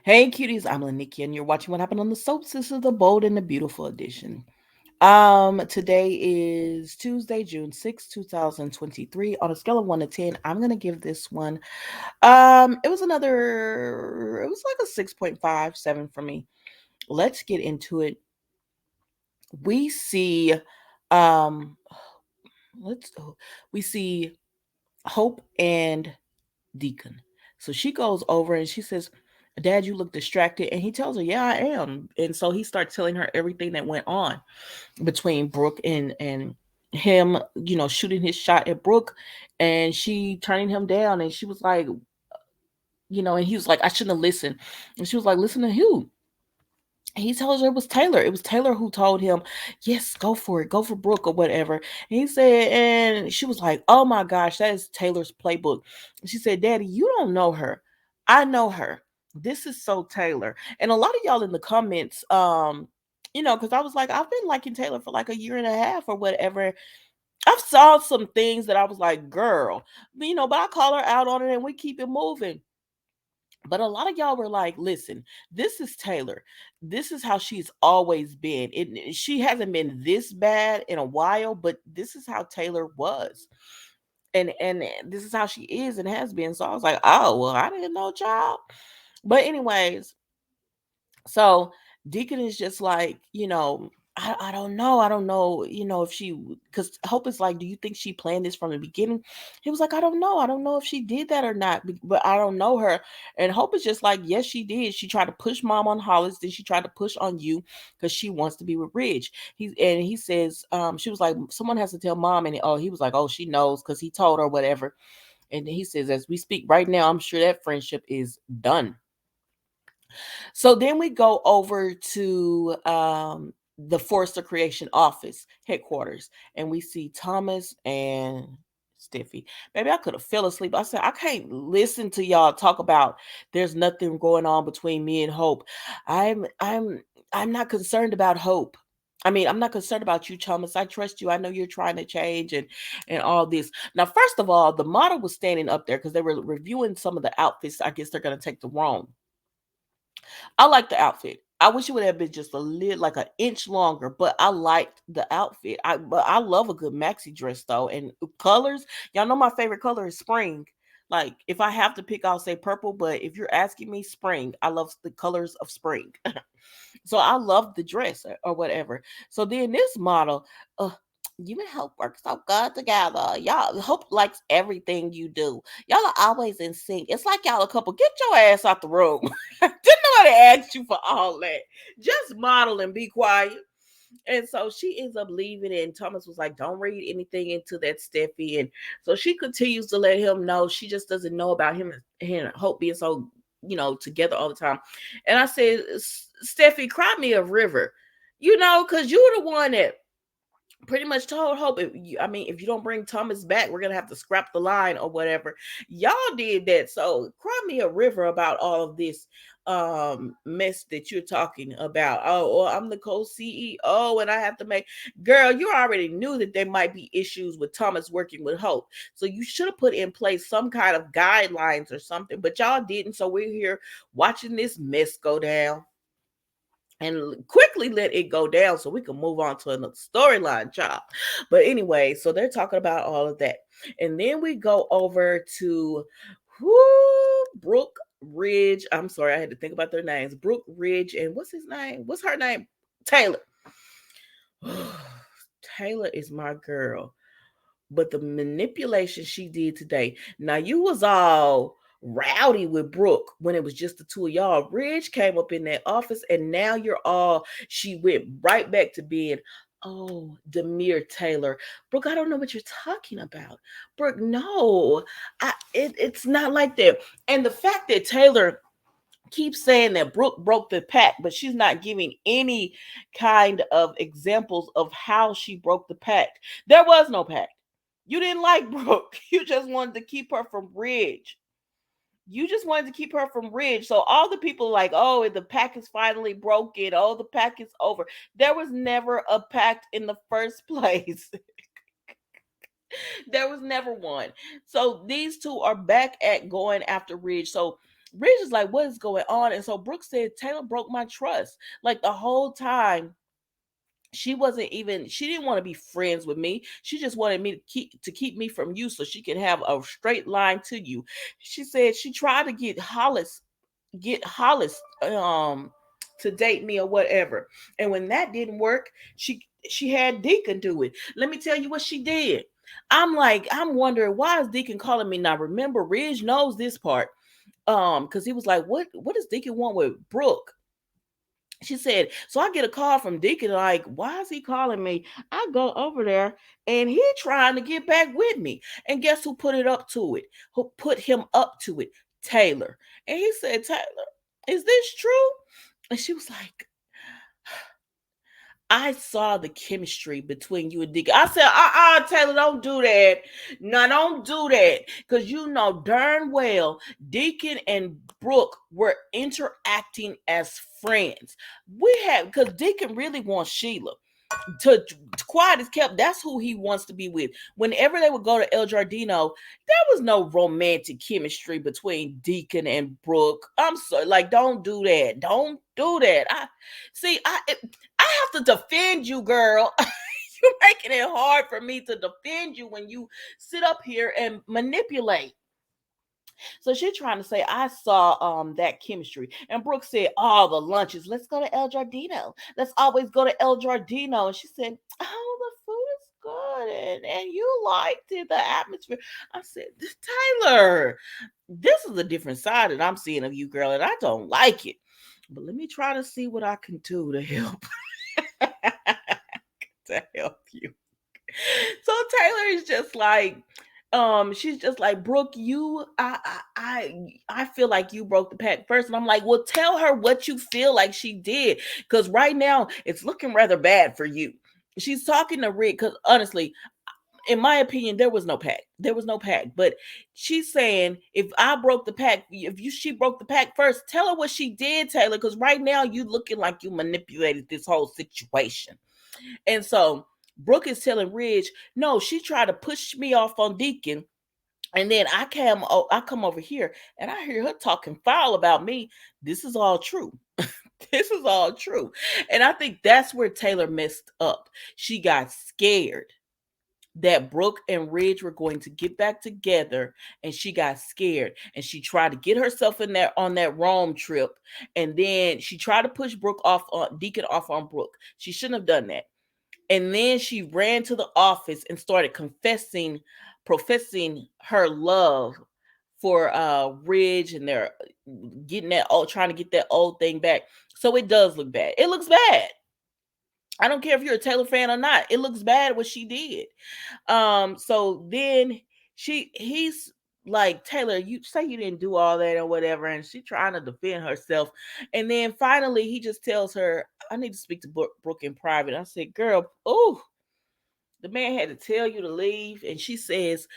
Hey cuties, I'm Lanikia and you're watching What Happened on the Soaps. This is the Bold and the Beautiful edition. Today is Tuesday, June 6th, 2023. On a scale of 1 to 10, I'm gonna give this one it was like a 6.57 for me. Let's get into it. We see um let's we see Hope and Deacon. So she goes over and she says, Dad, you look distracted. And he tells her, Yeah, I am. And so he starts telling her everything that went on between Brooke and him, shooting his shot at Brooke and she turning him down. And she was like, and he was like, I shouldn't have listened. And she was like, Listen to who? He tells her it was Taylor. It was Taylor who told him, yes, go for it, go for Brooke or whatever. And he said, and she was like, oh my gosh, that is Taylor's playbook. And she said, Daddy, you don't know her. I know her. This is so Taylor. And a lot of y'all in the comments, because I was like, I've been liking Taylor for like a year and a half or whatever. I've saw some things that I was like, girl, but I call her out on it and we keep it moving. But a lot of y'all were like, listen, this is Taylor. This is how she's always been. She hasn't been this bad in a while, but this is how Taylor was. And this is how she is and has been. So I was like, oh, well, I didn't know, child. But anyways, so Deacon is just like, I don't know. I don't know, if she, because Hope is like, do you think she planned this from the beginning? He was like, I don't know. I don't know if she did that or not, but I don't know her. And Hope is just like, yes, she did. She tried to push mom on Hollis, then she tried to push on you because she wants to be with Ridge. He says, she was like, someone has to tell mom. And he was like, oh, she knows because he told her whatever. And he says, as we speak right now, I'm sure that friendship is done. So then we go over to the Forrester Creation office headquarters, and we see Thomas and Stiffy. Maybe I could have fell asleep. I said, I can't listen to y'all talk about there's nothing going on between me and Hope. I'm I'm I'm not concerned about Hope. I mean, I'm not concerned about you, Thomas. I trust you. I know you're trying to change and all this. Now, first of all, the model was standing up there because they were reviewing some of the outfits. I guess they're gonna take the Rome. I like the outfit. I wish it would have been just a little like an inch longer, but I liked the outfit. I love a good maxi dress though. And colors, y'all know my favorite color is spring. Like if I have to pick, I'll say purple, but if you're asking me spring, I love the colors of spring. So I love the dress or whatever. So then this model, you and Hope work so good together. Y'all, Hope likes everything you do. Y'all are always in sync. It's like y'all a couple. Get your ass out the room. Didn't nobody ask you for all that. Just model and be quiet. And so she ends up leaving, and Thomas was like, Don't read anything into that, Steffi. And so she continues to let him know she just doesn't know about him and Hope being so, together all the time. And I said, Steffi, cry me a river, because you're the one that pretty much told Hope, if you don't bring Thomas back, we're gonna have to scrap the line or whatever. Y'all did that, so cry me a river about all of this mess that you're talking about. Oh, I'm the co-CEO and I have to make, girl, you already knew that there might be issues with Thomas working with Hope, so you should have put in place some kind of guidelines or something, but y'all didn't. So we're here watching this mess go down and quickly let it go down so we can move on to another storyline, child. But anyway, so they're talking about all of that. And then we go over to Brooke Ridge. I'm sorry, I had to think about their names. Brooke Ridge and what's his name? What's her name? Taylor. Taylor is my girl. But the manipulation she did today. Now you was all rowdy with Brooke when it was just the two of y'all. Ridge came up in that office and now she went right back to being, oh, Demir Taylor. Brooke, I don't know what you're talking about. Brooke, no, it's not like that. And the fact that Taylor keeps saying that Brooke broke the pact, but she's not giving any kind of examples of how she broke the pact. There was no pact. You didn't like Brooke. You just wanted to keep her from Ridge. You just wanted to keep her from Ridge. So all the people like, oh, the pact is finally broken. Oh, the pact is over. There was never a pact in the first place. There was never one. So these two are back at going after Ridge. So Ridge is like, what is going on? And so Brooke said, Taylor broke my trust. Like the whole time, she didn't want to be friends with me. She just wanted me to keep me from you so she could have a straight line to you. She said she tried to get Hollis to date me or whatever. And when that didn't work, she had Deacon do it. Let me tell you what she did. I'm wondering, why is Deacon calling me now? Remember, Ridge knows this part. Because he was like, what does Deacon want with Brooke? She said, so I get a call from Deacon, like, why is he calling me? I go over there and he trying to get back with me. And guess who put it up to it? Who put him up to it? Taylor. And he said, Taylor, is this true? And she was like, I saw the chemistry between you and Deacon. I said, Taylor, don't do that. No, don't do that. Because you know darn well Deacon and Brooke were interacting as friends. Because Deacon really wants Sheila. To quiet is kept, that's who he wants to be with. Whenever they would go to El Jardino, there was no romantic chemistry between Deacon and Brooke. I'm sorry, like, don't do that. Don't do that. I have to defend you, girl. You're making it hard for me to defend you when you sit up here and manipulate. So she's trying to say I saw that chemistry. And Brooke said, oh, the lunches. Let's go to El Jardino. Let's always go to El Jardino. And she said, oh, the food is good. And you liked it, the atmosphere. I said, Taylor, this is a different side that I'm seeing of you, girl, and I don't like it. But let me try to see what I can do to help. To help you. So Taylor is just like, she's just like, Brooke, I feel like you broke the pact first. And I'm like, well, tell her what you feel like she did. Because right now it's looking rather bad for you. She's talking to Rick, because honestly, in my opinion, there was no pact. There was no pact. But she's saying, if I broke the pact, she broke the pact first, tell her what she did, Taylor. Because right now you looking like you manipulated this whole situation. And so Brooke is telling Ridge, no, she tried to push me off on Deacon. And then I come over here and I hear her talking foul about me. This is all true. This is all true. And I think that's where Taylor messed up. She got scared that Brooke and Ridge were going to get back together, and she got scared and she tried to get herself in there on that Rome trip. And then she tried to push Brooke off on Deacon off on Brooke. She shouldn't have done that. And then she ran to the office and started professing her love for Ridge, and they're getting that old, trying to get that old thing back. So it does look bad. It looks bad. I don't care if you're a Taylor fan or not. It looks bad what she did. So then he's like, Taylor, you say you didn't do all that or whatever, and she trying to defend herself. And then finally he just tells her, I need to speak to Brooke in private. I said, girl, oh, the man had to tell you to leave. And she says,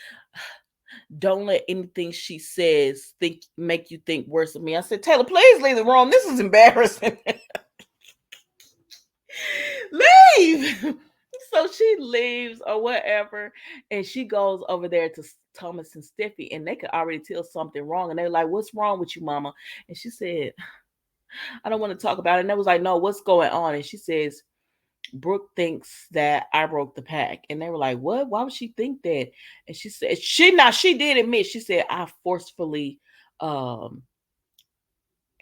don't let anything she says make you think worse of me. I said, Taylor, please leave the room. This is embarrassing. Leave. So she leaves or whatever, and she goes over there to Thomas and Steffi, and they could already tell something wrong. And they're like, what's wrong with you, mama? And she said, I don't want to talk about it. And they was like, no, what's going on? And she says, Brooke thinks that I broke the pact. And they were like, what? Why would she think that? And she said, she did admit, she said, I forcefully um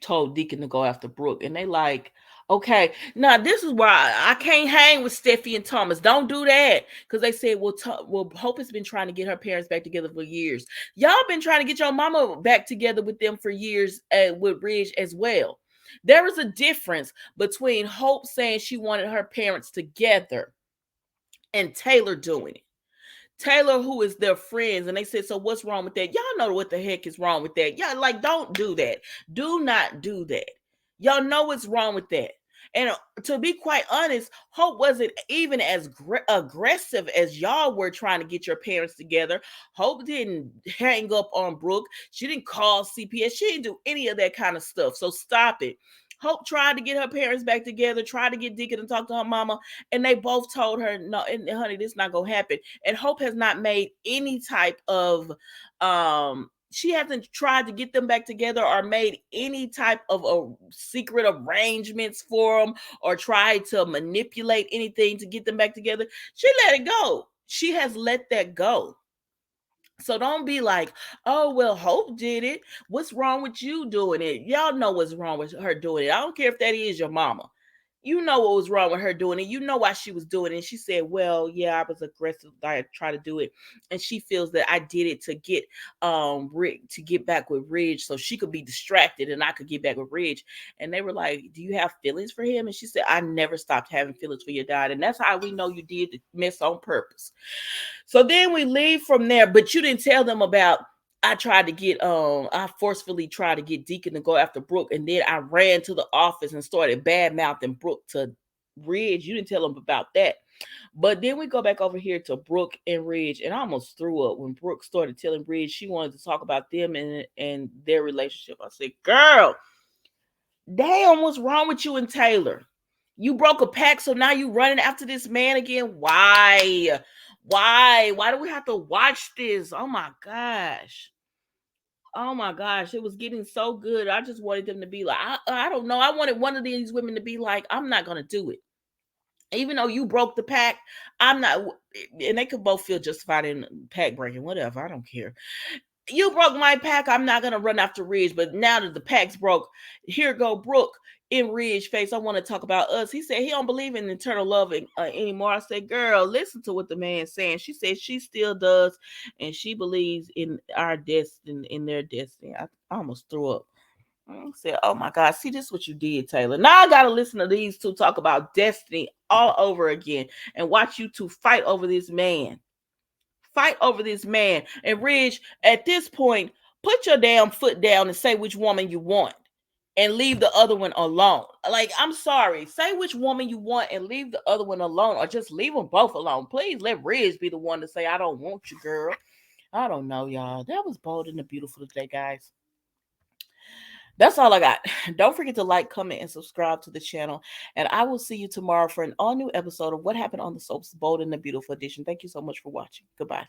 told Deacon to go after Brooke. And they like, okay, now this is why I can't hang with Steffi and Thomas. Don't do that. Because they said, well, Hope has been trying to get her parents back together for years. Y'all been trying to get your mama back together with them for years, with Ridge as well. There is a difference between Hope saying she wanted her parents together and Taylor doing it. Taylor, who is their friends, and they said, so what's wrong with that? Y'all know what the heck is wrong with that. Y'all, like, don't do that. Do not do that. Y'all know what's wrong with that. And to be quite honest, Hope wasn't even as aggressive as y'all were trying to get your parents together. Hope didn't hang up on Brooke. She didn't call CPS. She didn't do any of that kind of stuff. So stop it. Hope tried to get her parents back together, tried to get Deacon to talk to her mama, and they both told her, no, and honey, this is not gonna happen. And Hope has not made any type of she hasn't tried to get them back together or made any type of a secret arrangements for them or tried to manipulate anything to get them back together. She let it go. She has let that go. So don't be like, oh, well, Hope did it. What's wrong with you doing it? Y'all know what's wrong with her doing it. I don't care if that is your mama. You know what was wrong with her doing it. You know why she was doing it. And she said, well, yeah, I was aggressive. I tried to do it. And she feels that I did it to get Rick to get back with Ridge so she could be distracted and I could get back with Ridge. And they were like, do you have feelings for him? And she said, I never stopped having feelings for your dad. And that's how we know you did the mess on purpose. So then we leave from there, but you didn't tell them about I forcefully tried to get Deacon to go after Brooke, and then I ran to the office and started bad mouthing Brooke to Ridge. You didn't tell them about that. But then we go back over here to Brooke and Ridge, and I almost threw up when Brooke started telling Ridge she wanted to talk about them and their relationship. I said, girl, damn, what's wrong with you and Taylor? You broke a pact, so now you running after this man again? Why? Why do we have to watch this? Oh my gosh. Oh my gosh, it was getting so good. I just wanted them to be like, I don't know. I wanted one of these women to be like, I'm not gonna do it. Even though you broke the pact, I'm not, and they could both feel justified in pact breaking, whatever. I don't care. You broke my pack. I'm not gonna run after Ridge. But now that the pack's broke, here go Brooke in Ridge face. I want to talk about us. He said he don't believe in eternal love anymore. I said, girl, listen to what the man's saying. She said she still does, and she believes in our destiny, in their destiny. I almost threw up. I said, oh my God, see, this is what you did, Taylor. Now I gotta listen to these two talk about destiny all over again and watch you two fight over this man. Fight over this man. And Ridge, at this point, put your damn foot down and say which woman you want and leave the other one alone. Like, I'm sorry. Say which woman you want and leave the other one alone, or just leave them both alone. Please let Ridge be the one to say, I don't want you, girl. I don't know, y'all. That was bold and the beautiful today, guys. That's all I got. Don't forget to like, comment, and subscribe to the channel. And I will see you tomorrow for an all new episode of What Happened on the Soaps Bold and the Beautiful edition. Thank you so much for watching. Goodbye.